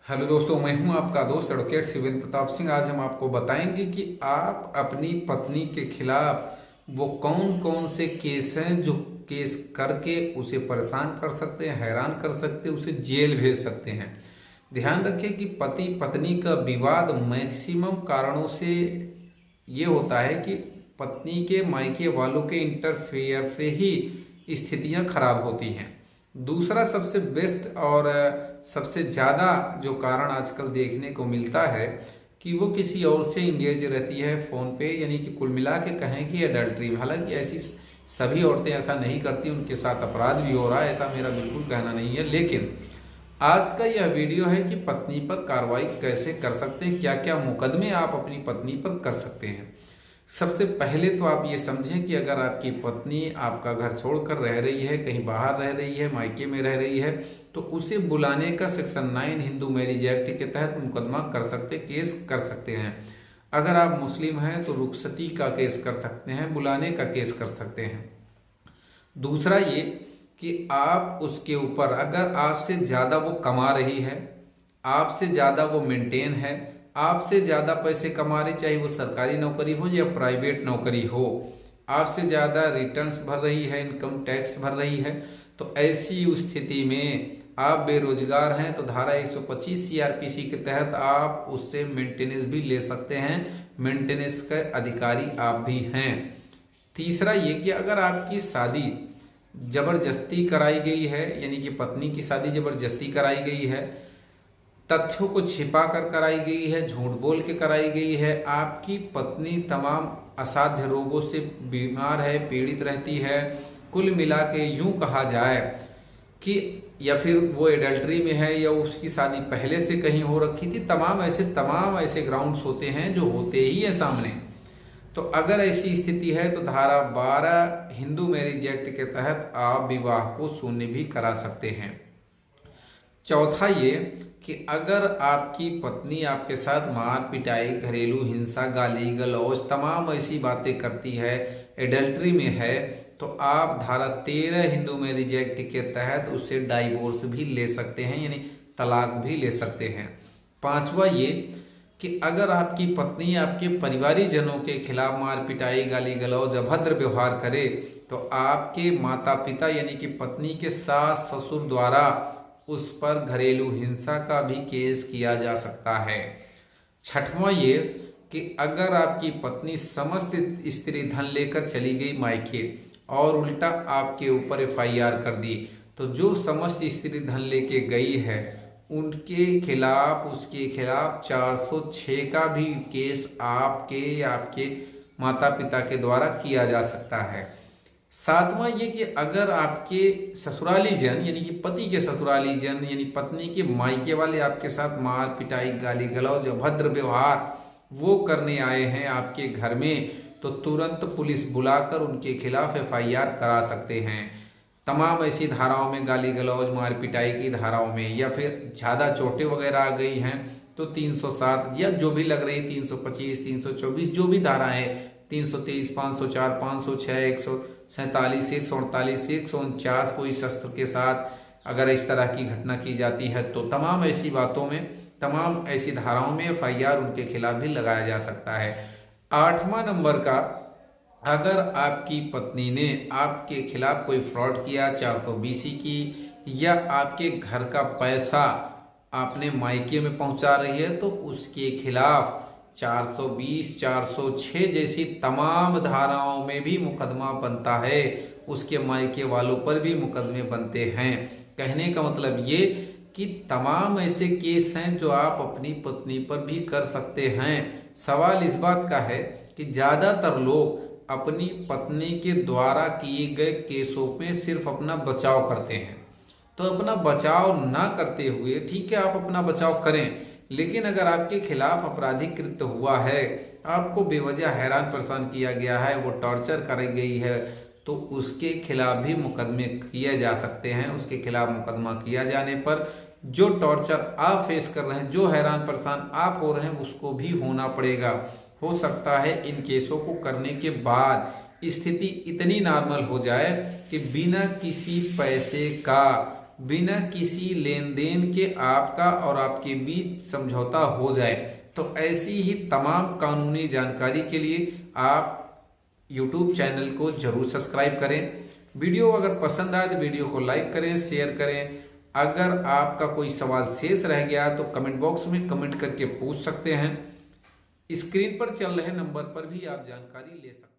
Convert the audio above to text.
Hello दोस्तों, मैं हूं आपका दोस्त एडवोकेट शिवेंद्र प्रताप सिंह। आज हम आपको बताएंगे कि आप अपनी पत्नी के खिलाफ वो कौन कौन से केस हैं जो केस करके उसे परेशान कर सकते हैं, हैरान कर सकते हैं, उसे जेल भेज सकते हैं। ध्यान रखें कि पति पत्नी का विवाद मैक्सिमम कारणों से ये होता है कि पत्नी के मायके वालों के इंटरफेयर से ही स्थितियां खराब होती हैं। दूसरा सबसे बेस्ट और सबसे ज़्यादा जो कारण आजकल देखने को मिलता है कि वो किसी और से इंगेज रहती है फ़ोन पे, यानी कि कुल मिला के कहें कि एडल्ट्री में। हालांकि ऐसी सभी औरतें ऐसा नहीं करती, उनके साथ अपराध भी हो रहा है, ऐसा मेरा बिल्कुल कहना नहीं है। लेकिन आज का यह वीडियो है कि पत्नी पर कार्रवाई कैसे कर सकते हैं, क्या क्या मुकदमे आप अपनी पत्नी पर कर सकते हैं। सबसे पहले तो आप ये समझें कि अगर आपकी पत्नी आपका घर छोड़कर रह रही है, कहीं बाहर रह रही है, मायके में रह रही है, तो उसे बुलाने का सेक्शन 9 हिंदू मैरिज एक्ट के तहत मुकदमा कर सकते, केस कर सकते हैं। अगर आप मुस्लिम हैं तो रुखसती का केस कर सकते हैं, बुलाने का केस कर सकते हैं। दूसरा ये कि आप उसके ऊपर, अगर आपसे ज़्यादा वो कमा रही है, आपसे ज़्यादा वो मेंटेन है, आपसे ज़्यादा पैसे कमा रही, चाहे वो सरकारी नौकरी हो या प्राइवेट नौकरी हो, आपसे ज़्यादा रिटर्न्स भर रही है, इनकम टैक्स भर रही है, तो ऐसी स्थिति में आप बेरोजगार हैं तो धारा 125 सीआरपीसी के तहत आप उससे मेंटेनेंस भी ले सकते हैं। मेंटेनेंस के अधिकारी आप भी हैं। तीसरा ये कि अगर आपकी शादी जबरदस्ती कराई गई है, यानी कि पत्नी की शादी जबरदस्ती कराई गई है, तथ्यों को छिपा कर कराई गई है, झूठ बोल के कराई गई है, आपकी पत्नी तमाम असाध्य रोगों से बीमार है, पीड़ित रहती है, कुल मिला के यूं कहा जाए कि या फिर वो एडल्ट्री में है या उसकी शादी पहले से कहीं हो रखी थी, तमाम ऐसे ग्राउंड्स होते हैं जो होते ही है सामने। तो अगर ऐसी स्थिति है तो धारा 12 हिंदू मैरिज एक्ट के तहत आप विवाह को शून्य भी करा सकते हैं। चौथा ये कि अगर आपकी पत्नी आपके साथ मार पिटाई, घरेलू हिंसा, गाली गलौज, तमाम ऐसी बातें करती है, एडल्ट्री में है, तो आप धारा 13 हिंदू मैरिज एक्ट के तहत उससे डाइवोर्स भी ले सकते हैं, यानी तलाक भी ले सकते हैं। पांचवा ये कि अगर आपकी पत्नी आपके परिवारी जनों के खिलाफ मार पिटाई, गाली गलौज, अभद्र व्यवहार करे, तो आपके माता पिता यानी कि पत्नी के सास ससुर द्वारा उस पर घरेलू हिंसा का भी केस किया जा सकता है। छठवां ये कि अगर आपकी पत्नी समस्त स्त्री धन लेकर चली गई मायके और उल्टा आपके ऊपर एफआईआर कर दी, तो जो समस्त स्त्री धन लेके गई है उनके खिलाफ, उसके खिलाफ 406 का भी केस आपके माता पिता के द्वारा किया जा सकता है। सातवां ये कि अगर आपके ससुराली जन यानी कि पति के ससुराली जन यानी पत्नी के मायके वाले आपके साथ मार पिटाई, गाली गलौज, अभद्र व्यवहार वो करने आए हैं आपके घर में, तो तुरंत पुलिस बुलाकर उनके खिलाफ एफआईआर करा सकते हैं। तमाम ऐसी धाराओं में, गाली गलौज, मार पिटाई की धाराओं में, या फिर ज़्यादा चोटें वगैरह आ गई हैं तो 307 या जो भी लग रही, 325, 324 जो भी धाराएं, 323, 504, 506, 147, 148, 149 कोई शस्त्र के साथ अगर इस तरह की घटना की जाती है तो तमाम ऐसी बातों में, तमाम ऐसी धाराओं में एफआईआर उनके खिलाफ भी लगाया जा सकता है। आठवां नंबर का, अगर आपकी पत्नी ने आपके खिलाफ कोई फ्रॉड किया, 420 की, या आपके घर का पैसा आपने मायके में पहुंचा रही है, तो उसके खिलाफ 420, 406 जैसी तमाम धाराओं में भी मुकदमा बनता है। उसके मायके वालों पर भी मुकदमे बनते हैं। कहने का मतलब ये कि तमाम ऐसे केस हैं जो आप अपनी पत्नी पर भी कर सकते हैं। सवाल इस बात का है कि ज़्यादातर लोग अपनी पत्नी के द्वारा किए गए केसों में सिर्फ अपना बचाव करते हैं। तो अपना बचाव ना करते हुए, ठीक है आप अपना बचाव करें, लेकिन अगर आपके खिलाफ आपराधिक कृत्य हुआ है, आपको बेवजह हैरान परेशान किया गया है, वो टॉर्चर कराई गई है, तो उसके खिलाफ भी मुकदमे किए जा सकते हैं। उसके खिलाफ मुकदमा किया जाने पर जो टॉर्चर आप फेस कर रहे हैं, जो हैरान परेशान आप हो रहे हैं, उसको भी होना पड़ेगा। हो सकता है इन केसों को करने के बाद स्थिति इतनी नॉर्मल हो जाए कि बिना किसी पैसे का, बिना किसी लेन देन के आपका और आपके बीच समझौता हो जाए। तो ऐसी ही तमाम कानूनी जानकारी के लिए आप YouTube चैनल को जरूर सब्सक्राइब करें। वीडियो अगर पसंद आए तो वीडियो को लाइक करें, शेयर करें। अगर आपका कोई सवाल शेष रह गया तो कमेंट बॉक्स में कमेंट करके पूछ सकते हैं। स्क्रीन पर चल रहे नंबर पर भी आप जानकारी ले सकते हैं।